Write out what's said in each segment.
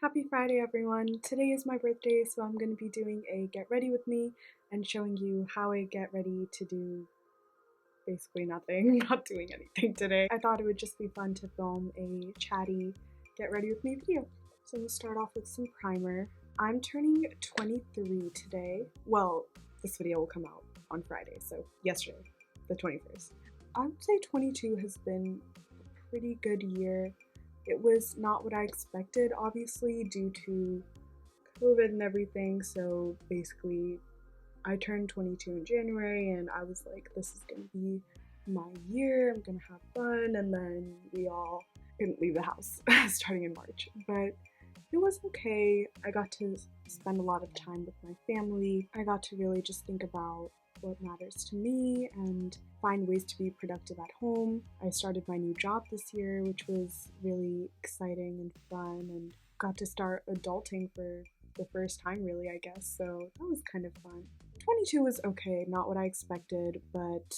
Happy Friday, everyone. Today is my birthday, so I'm going to be doing a get ready with me and showing you how I get ready to do basically nothing. I'm not doing anything today. I thought it would just be fun to film a chatty get ready with me video. So I'm going to start off with some primer. I'm turning 23 today. Well, this video will come out on Friday, so yesterday, the 21st. I would say 22 has been a pretty good year. It was not what I expected, obviously, due to COVID and everything, so basically I turned 22 in January and I was like, this is gonna be my year, I'm gonna have fun, and then we all couldn't leave the house starting in March. But it was okay. I got to spend a lot of time with my family. I got to really just think about what matters to me and find ways to be productive at home. I started my new job this year, which was really exciting and fun, and got to start adulting for the first time really, I guess, so that was kind of fun. 22 was okay, not what I expected, but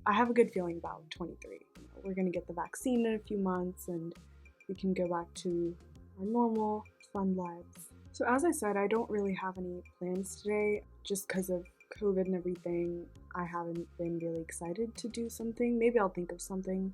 I have a good feeling about 23. We're gonna get the vaccine in a few months and we can go back to our normal, fun lives. So as I said, I don't really have any plans today just because of COVID and everything. I haven't been really excited to do something. Maybe I'll think of something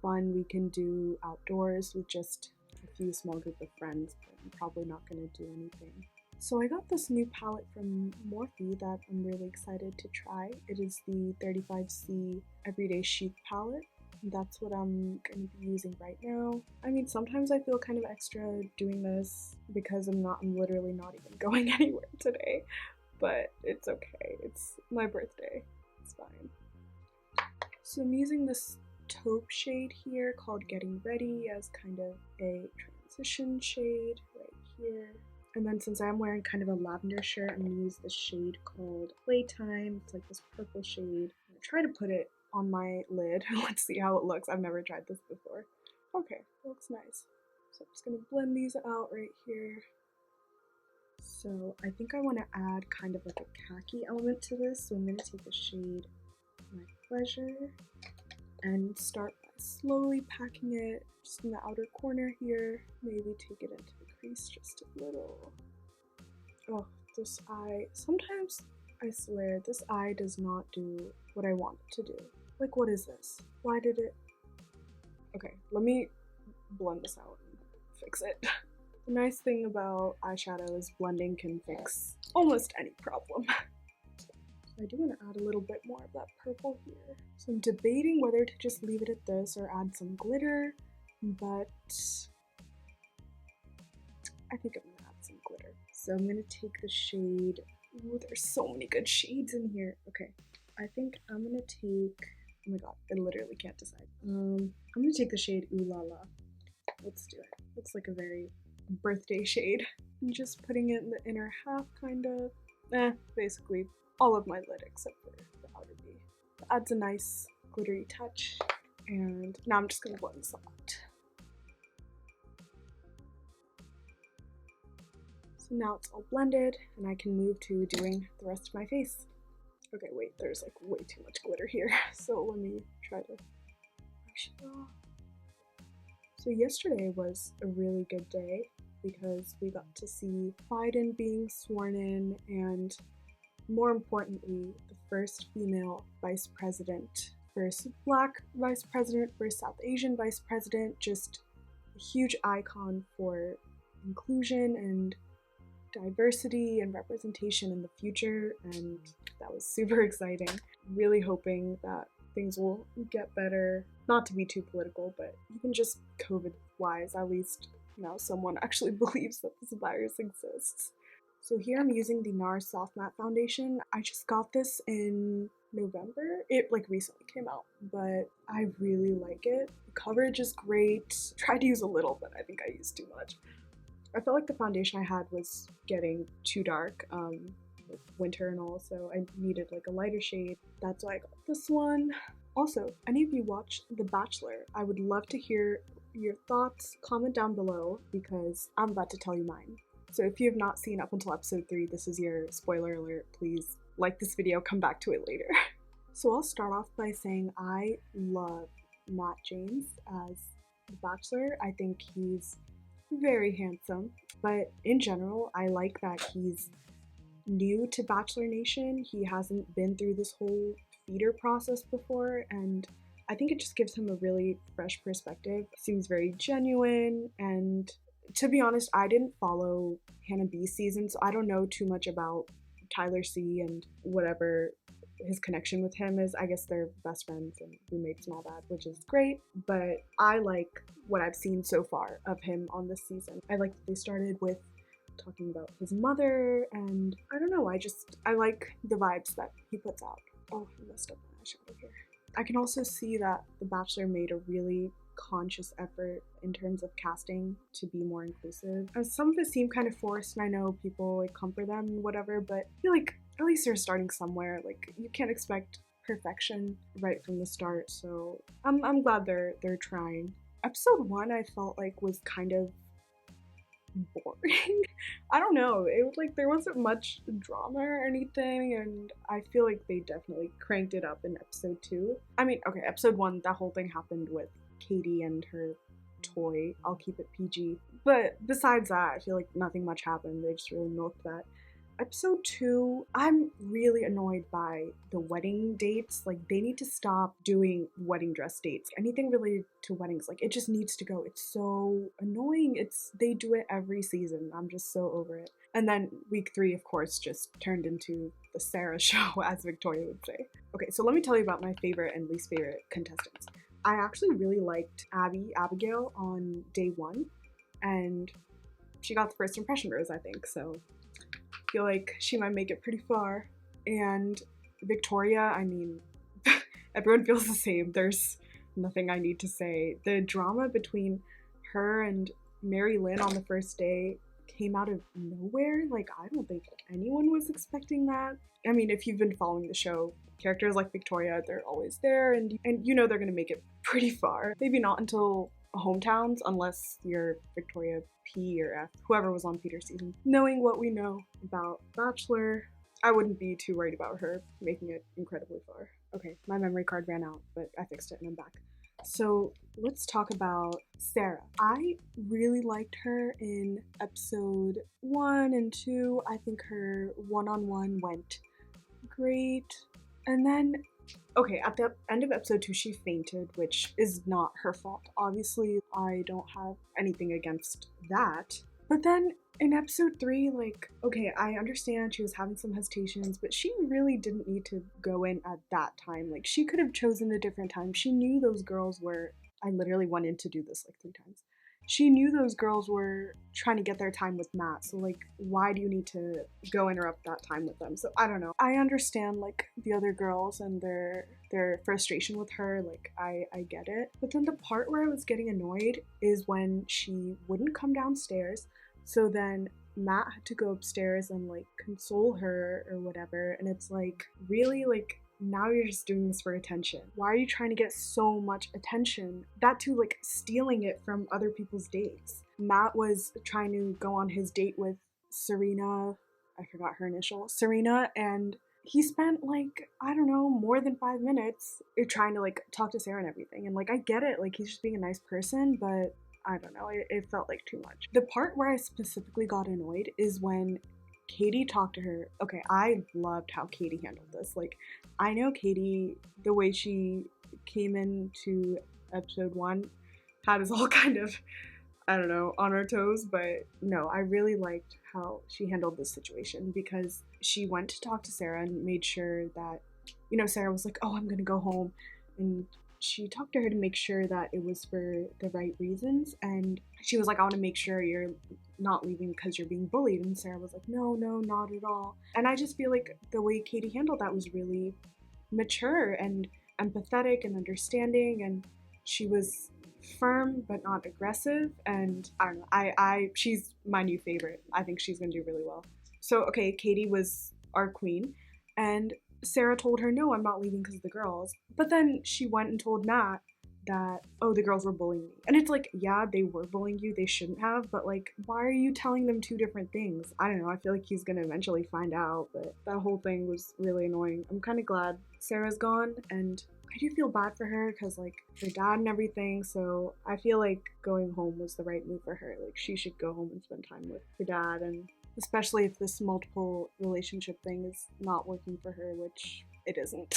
fun we can do outdoors with just a few small group of friends, but I'm probably not going to do anything. So I got this new palette from Morphe that I'm really excited to try. It is the 35C Everyday Chic palette. That's what I'm going to be using right now. I mean, sometimes I feel kind of extra doing this because I'm literally not even going anywhere today. But it's okay, it's my birthday, it's fine. So I'm using this taupe shade here called Getting Ready as kind of a transition shade right here. And then since I'm wearing kind of a lavender shirt, I'm gonna use this shade called Playtime. It's like this purple shade. I'm gonna try to put it on my lid. Let's see how it looks. I've never tried this before. Okay, it looks nice. So I'm just gonna blend these out right here. So I think I want to add kind of like a khaki element to this, so I'm going to take the shade My Pleasure and start by slowly packing it just in the outer corner here. Maybe take it into the crease just a little. Oh, this eye. Sometimes, I swear, this eye does not do what I want it to do. Like, what is this? Why did it? Okay, let me blend this out and fix it. The nice thing about eyeshadow is blending can fix almost any problem. I do want to add a little bit more of that purple here. So I'm debating whether to just leave it at this or add some glitter, but I think I'm gonna add some glitter. So I'm gonna take the shade, ooh, there's so many good shades in here. Okay, I think I'm gonna take, oh my god, I literally can't decide. I'm gonna take the shade Ooh La La. Let's do it. Looks like a very birthday shade. I'm just putting it in the inner half, kind of. Basically all of my lid except for the outer V. It adds a nice glittery touch, and now I'm just gonna blend this out. So now it's all blended, and I can move to doing the rest of my face. Okay, wait, there's like way too much glitter here, so let me try to brush it off. So yesterday was a really good day because we got to see Biden being sworn in, and more importantly, the first female vice president, first Black vice president, first South Asian vice president, just a huge icon for inclusion and diversity and representation in the future, and that was super exciting. Really hoping that things will get better. Not to be too political, but even just COVID-wise, at least now someone actually believes that this virus exists. So here I'm using the NARS Soft Matte Foundation. I just got this in November. It like recently came out, but I really like it. The coverage is great. Tried to use a little, but I think I used too much. I felt like the foundation I had was getting too dark with winter and all, so I needed like a lighter shade. That's why I got this one. Also, any of you watch The Bachelor, I would love to hear your thoughts. Comment down below because I'm about to tell you mine. So if you have not seen up until episode 3, this is your spoiler alert. Please like this video, come back to it later. So I'll start off by saying I love Matt James as The Bachelor. I think he's very handsome. But in general, I like that he's new to Bachelor Nation. He hasn't been through this whole feeder process before, and I think it just gives him a really fresh perspective. Seems very genuine, and to be honest, I didn't follow Hannah B's season, so I don't know too much about Tyler C and whatever his connection with him is. I guess they're best friends and roommates and all that, which is great, but I like what I've seen so far of him on this season. I like that they started with talking about his mother, and I don't know, I like the vibes that he puts out. Oh, I messed up my eyeshadow here. I can also see that The Bachelor made a really conscious effort in terms of casting to be more inclusive. And some of it seemed kind of forced, and I know people like come for them and whatever, but I feel like at least they're starting somewhere. Like, you can't expect perfection right from the start, so I'm glad they're trying. Episode 1 I felt like was kind of boring. I don't know, it was like there wasn't much drama or anything, and I feel like they definitely cranked it up in episode 2. I mean, okay, episode 1, that whole thing happened with Katie and her toy. I'll keep it PG. But besides that, I feel like nothing much happened. They just really milked that. Episode 2, I'm really annoyed by the wedding dates. Like, they need to stop doing wedding dress dates. Anything related to weddings, like, it just needs to go. It's so annoying. They do it every season. I'm just so over it. And then week 3, of course, just turned into the Sarah show, as Victoria would say. Okay, so let me tell you about my favorite and least favorite contestants. I actually really liked Abigail on day 1, and she got the first impression rose, I think, so I feel like she might make it pretty far. And Victoria, I mean, everyone feels the same. There's nothing I need to say. The drama between her and Mary Lynn on the first day came out of nowhere. Like, I don't think anyone was expecting that. I mean, if you've been following the show, characters like Victoria, they're always there, and you know they're gonna make it pretty far. Maybe not until hometowns, unless you're Victoria P or F, whoever was on Peter's season. Knowing what we know about Bachelor, I wouldn't be too worried about her making it incredibly far. Okay, my memory card ran out, but I fixed it and I'm back. So let's talk about Sarah. I really liked her in episode 1 and 2. I think her one-on-one went great. And then, okay, at the end of episode 2, she fainted, which is not her fault. Obviously, I don't have anything against that. But then in episode 3, like, okay, I understand she was having some hesitations, but she really didn't need to go in at that time. Like, she could have chosen a different time. She knew those girls were, I literally went in to do this like 3 times. She knew those girls were trying to get their time with Matt, so like, why do you need to go interrupt that time with them? So I don't know. I understand like the other girls and their frustration with her, like I get it. But then the part where I was getting annoyed is when she wouldn't come downstairs, so then Matt had to go upstairs and like console her or whatever, and it's like, really, like, now you're just doing this for attention. Why are you trying to get so much attention? That too, like, stealing it from other people's dates. Matt was trying to go on his date with Serena, I forgot her initial, Serena, and he spent like, I don't know, more than 5 minutes trying to like talk to Sarah and everything. And like, I get it, like, he's just being a nice person, but I don't know, it felt like too much. The part where I specifically got annoyed is when Katie talked to her. Okay, I loved how Katie handled this. Like, I know Katie, the way she came into episode 1 had us all kind of, I don't know, on our toes, but no, I really liked how she handled this situation, because she went to talk to Sarah and made sure that, you know, Sarah was like, oh, I'm gonna go home, and she talked to her to make sure that it was for the right reasons, and she was like, I want to make sure you're not leaving because you're being bullied, and Sarah was like, no, not at all. And I just feel like the way Katie handled that was really mature and empathetic and understanding, and she was firm but not aggressive, and I don't know, she's my new favorite. I think she's gonna do really well. So okay, Katie was our queen, and Sarah told her, no, I'm not leaving because of the girls. But then she went and told Matt, that, oh, the girls were bullying me. And it's like, yeah, they were bullying you, they shouldn't have, but like, why are you telling them two different things? I don't know, I feel like he's gonna eventually find out, but that whole thing was really annoying. I'm kind of glad Sarah's gone, and I do feel bad for her because like her dad and everything, so I feel like going home was the right move for her. Like she should go home and spend time with her dad, and especially if this multiple relationship thing is not working for her, which it isn't.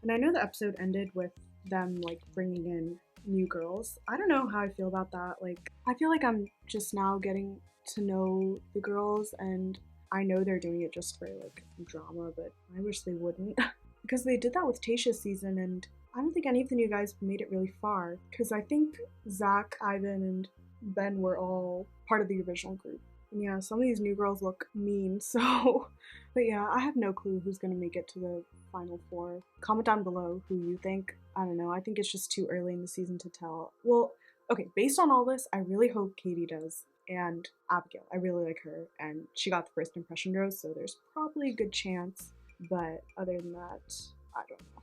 And I know the episode ended with them like bringing in new girls. I don't know how I feel about that. Like I feel like I'm just now getting to know the girls, and I know they're doing it just for like drama, but I wish they wouldn't. Because they did that with Tayshia's season, and I don't think any of the new guys made it really far, because I think Zach, Ivan, and Ben were all part of the original group. And yeah, some of these new girls look mean, so but yeah, I have no clue who's gonna make it to the final four. Comment down below who you think. I don't know, I think it's just too early in the season to tell. Well, okay, based on all this, I really hope Katie does, and Abigail. I really like her, and she got the first impression rose, so there's probably a good chance, but other than that, I don't know.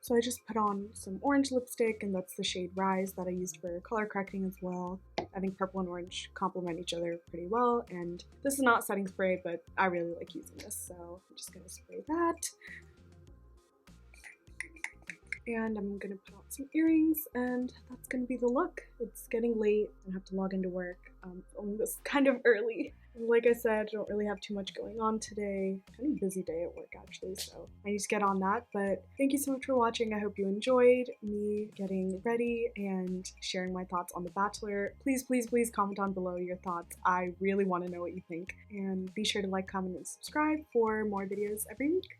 So I just put on some orange lipstick, and that's the shade Rise that I used for color correcting as well. I think purple and orange complement each other pretty well, and this is not setting spray, but I really like using this, so I'm just gonna spray that. And I'm gonna put on some earrings, and that's gonna be the look. It's getting late and I have to log into work. Filming this kind of early. Like I said, I don't really have too much going on today. Kind of busy day at work actually, so I need to get on that. But thank you so much for watching. I hope you enjoyed me getting ready and sharing my thoughts on The Bachelor. Please, please, please comment down below your thoughts. I really want to know what you think. And be sure to like, comment, and subscribe for more videos every week.